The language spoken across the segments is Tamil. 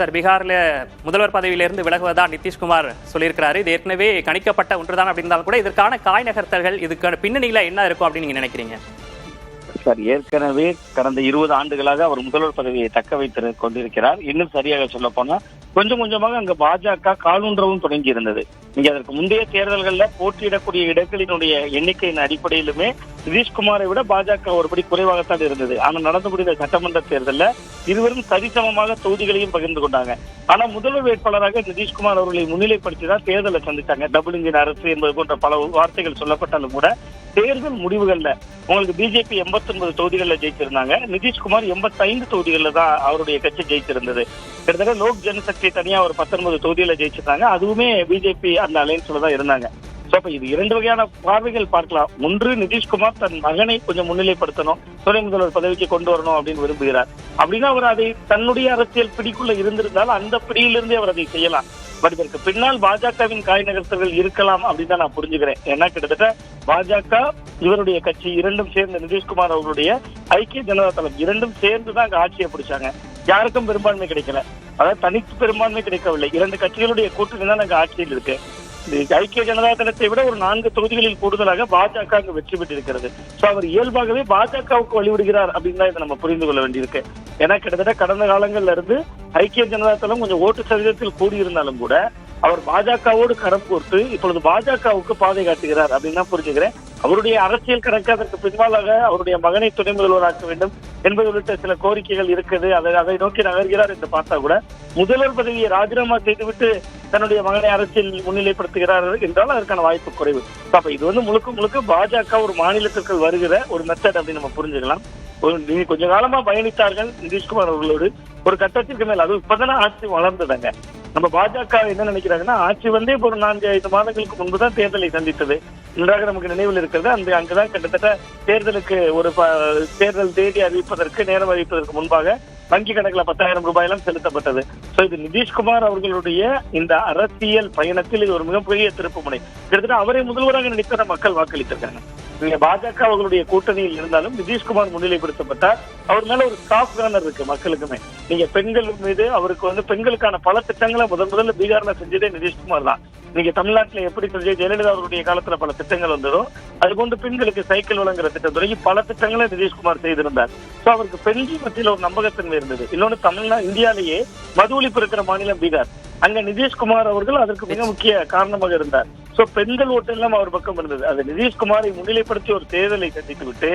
சார், பீகார்ல முதல்வர் பதவியிலிருந்து விலகுவதா நிதிஷ்குமார் சொல்லியிருக்கிறாரு. இது ஏற்கனவே கணிக்கப்பட்ட ஒன்றுதான் அப்படின்னாலும் கூட இதற்கான காய் நகர்த்தல்கள், இதுக்கான பின்னணியில என்ன இருக்கும் அப்படின்னு நீங்க நினைக்கிறீங்க? சார், ஏற்கனவே கடந்த 20 ஆண்டுகளாக அவர் முதல்வர் பதவியை தக்க வைத்து கொண்டிருக்கிறார். இன்னும் சரியாக சொல்ல போனா கொஞ்சம் கொஞ்சமாக அங்க பாஜக காலூன்றவும் தொடங்கி இருந்தது. இங்க அதற்கு முந்தைய தேர்தல்களில் போட்டியிடக்கூடிய இடங்களினுடைய எண்ணிக்கையின் அடிப்படையிலுமே நிதிஷ்குமாரை விட பாஜக ஒருபடி குறைவாகத்தான் இருந்தது. ஆனால் நடந்து முடிந்த சட்டமன்ற தேர்தலில் இருவரும் சரிசமமாக தொகுதிகளையும் பகிர்ந்து கொண்டாங்க. ஆனா முதல்வர் வேட்பாளராக நிதிஷ்குமார் அவர்களை முன்னிலைப்படுத்திதான் தேர்தலை சந்தித்தாங்க. டபுள் இன்ஜின் அரசு என்பது போன்ற பல வார்த்தைகள் சொல்லப்பட்டாலும் கூட தேர்தல் முடிவுகள்ல உங்களுக்கு பிஜேபி 89 தொகுதிகளில் ஜெயிச்சிருந்தாங்க. நிதிஷ்குமார் 85 தொகுதிகளில் தான் அவருடைய கட்சி ஜெயிச்சிருந்தது. கிட்டத்தட்ட லோக் ஜனசக்தி தனியா ஒரு 19 தொகுதியில ஜெயிச்சிருந்தாங்க. அதுவுமே பிஜேபி அந்த அலைன்ஸ்ல தான் இருந்தாங்க. சோ அப்ப இது இரண்டு வகையான பார்வைகள் பார்க்கலாம். ஒன்று, நிதிஷ்குமார் தன் மகனை கொஞ்சம் முன்னிலைப்படுத்தணும், துணை முதல்வர் பதவிக்கு கொண்டு வரணும் அப்படின்னு விரும்புகிறார். அப்படின்னா அவர் அதை தன்னுடைய அரசியல் பிடிக்குள்ள இருந்திருந்தால் அந்த பிடியிலிருந்தே அவர் அதை செய்யலாம். பட் இதற்கு பின்னால் பாஜகவின் காய் நகர்த்தல்கள் இருக்கலாம் அப்படின்னு தான் நான் புரிஞ்சுக்கிறேன். ஏன்னா கிட்டத்தட்ட பாஜக, இவருடைய கட்சி இரண்டும் சேர்ந்து நிதிஷ்குமார் அவர்களுடைய ஐக்கிய ஜனதா தளம் இரண்டும் சேர்ந்துதான் அங்க ஆட்சியை பிடிச்சாங்க. யாருக்கும் பெரும்பான்மை கிடைக்கல, அதாவது தனித்து பெரும்பான்மை கிடைக்கவில்லை. இரண்டு கட்சிகளுடைய கூட்டணி தான் அங்க ஆட்சியில் இருக்கு. ஐக்கிய ஜனதா தளத்தை விட ஒரு 4 தொகுதிகளில் கூடுதலாக பாஜக அங்கு வெற்றி பெற்றிருக்கிறது. சோ அவர் இயல்பாகவே பாஜகவுக்கு வழிவிடுகிறார் அப்படின்னு தான் இதை நம்ம புரிந்து கொள்ள வேண்டியிருக்கு. ஏன்னா கிட்டத்தட்ட கடந்த காலங்கள்ல இருந்து ஐக்கிய ஜனதா தளம் கொஞ்சம் ஓட்டு சதவீதத்தில் கூடியிருந்தாலும் கூட அவர் பாஜகவோடு கரம் கோர்த்து இப்பொழுது பாஜகவுக்கு பாதை காட்டுகிறார் அப்படின்னு தான் புரிஞ்சுக்கிறேன். அவருடைய அரசியல் கணக்கு அதற்கு பின்பாலாக அவருடைய மகனை துணை முதல்வராக்க வேண்டும் என்பது உள்ளிட்ட சில கோரிக்கைகள் இருக்குது. அதை நோக்கி நகர்கிறார் என்று பார்த்தா கூட முதல்வர் பதவியை ராஜினாமா செய்துவிட்டு தன்னுடைய மகனை அரசியல் முன்னிலைப்படுத்துகிறார் என்றால் அதற்கான வாய்ப்பு குறைவு. அப்ப இது முழுக்க முழுக்க பாஜக ஒரு மாநிலத்திற்கு வருகிற ஒரு மெத்தட் அப்படின்னு நம்ம புரிஞ்சுக்கலாம். கொஞ்ச காலமா பயணித்தார்கள் நிதிஷ்குமார் அவர்களோடு. ஒரு கட்டத்திற்கு மேல், அது இப்பதானே ஆட்சி வளர்ந்ததாங்க. நம்ம பாஜக என்ன நினைக்கிறாங்கன்னா, ஆட்சி இப்போ ஒரு 4-5 மாதங்களுக்கு முன்புதான் தேர்தலை சந்தித்தது. நன்றாக நமக்கு நினைவில் இருக்கிறது. அங்குதான் கிட்டத்தட்ட தேர்தலுக்கு ஒரு தேர்தல் தேதி அறிவிப்பதற்கு, நேரம் அறிவிப்பதற்கு முன்பாக வங்கி கணக்குல 10,000 ரூபாயெல்லாம் செலுத்தப்பட்டது. சோ இது நிதிஷ்குமார் அவர்களுடைய இந்த அரசியல் பயணத்தில் இது ஒரு மிகப்பெரிய திருப்பு முனை. கிட்டத்தட்ட அவரை முதல்வராக நினைத்த மக்கள் வாக்களித்திருக்காங்க. நீங்க பாஜக அவர்களுடைய கூட்டணியில் இருந்தாலும் நிதிஷ்குமார் முன்னிலைப்படுத்தப்பட்டார். அவர் மேல ஒரு ஸ்டாஃப் கார்னர் இருக்கு மக்களுக்குமே. நீங்க பெண்கள் மீது அவருக்கு பெண்களுக்கான பல திட்டங்களை முதல்ல பீகார்ல செஞ்சதே நிதிஷ்குமார் தான். நீங்க தமிழ்நாட்டில் எப்படி ஜெயலலிதா அவருடைய காலத்துல பல திட்டங்கள் வந்ததோ அதுபோன்று பெண்களுக்கு சைக்கிள் வழங்குற திட்டம் தொடங்கி பல திட்டங்களை நிதிஷ்குமார் செய்திருந்தார். சோ அவருக்கு பெண்கள் மத்தியில் ஒரு நம்பகத்தன்மை இருந்தது. இன்னொன்னு, இந்தியாலேயே மது ஒழிப்பு இருக்கிற மாநிலம் பீகார். அங்க நிதிஷ்குமார் அவர்கள் அதற்கு மிக முக்கிய காரணமாக இருந்தார். சோ பெண்கள் ஓட்டு எல்லாம் அவர் பக்கம் இருந்தது. அது நிதிஷ்குமாரை முன்னிலைப்படுத்தி ஒரு தேர்தலை சந்தித்து விட்டு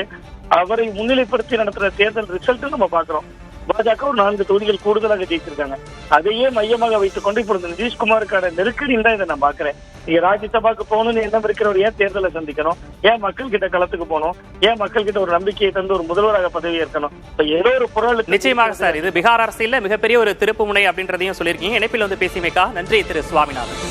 அவரை முன்னிலைப்படுத்தி நடத்துற தேர்தல் ரிசல்ட் நம்ம பாக்குறோம். பாஜக ஒரு 4 தொகுதிகள் கூடுதலாக ஜெயிச்சிருக்காங்க. அதையே மையமாக வைத்துக் கொண்டு இப்பொழுது நிதிஷ்குமாருக்கான நெருக்கடி தான் இதை நான் பாக்குறேன். நீங்க ராஜ்யசபாக்கு போகணும்னு எண்ணம் இருக்கிறவர் ஏன் தேர்தலை சந்திக்கணும்? ஏன் மக்கள் கிட்ட களத்துக்கு போகணும்? ஏன் மக்கள் கிட்ட ஒரு நம்பிக்கையை தந்து ஒரு முதல்வராக பதவி ஏற்கணும்? ஏதோ ஒரு பொருள். நிச்சயமாக சார், இது பீகார் அரசியல்ல மிகப்பெரிய ஒரு திருப்பு முனை அப்படின்றதையும் சொல்லியிருக்கீங்க. இணைப்பில் பேசியமைக்கா நன்றி திரு சுவாமிநாதன்.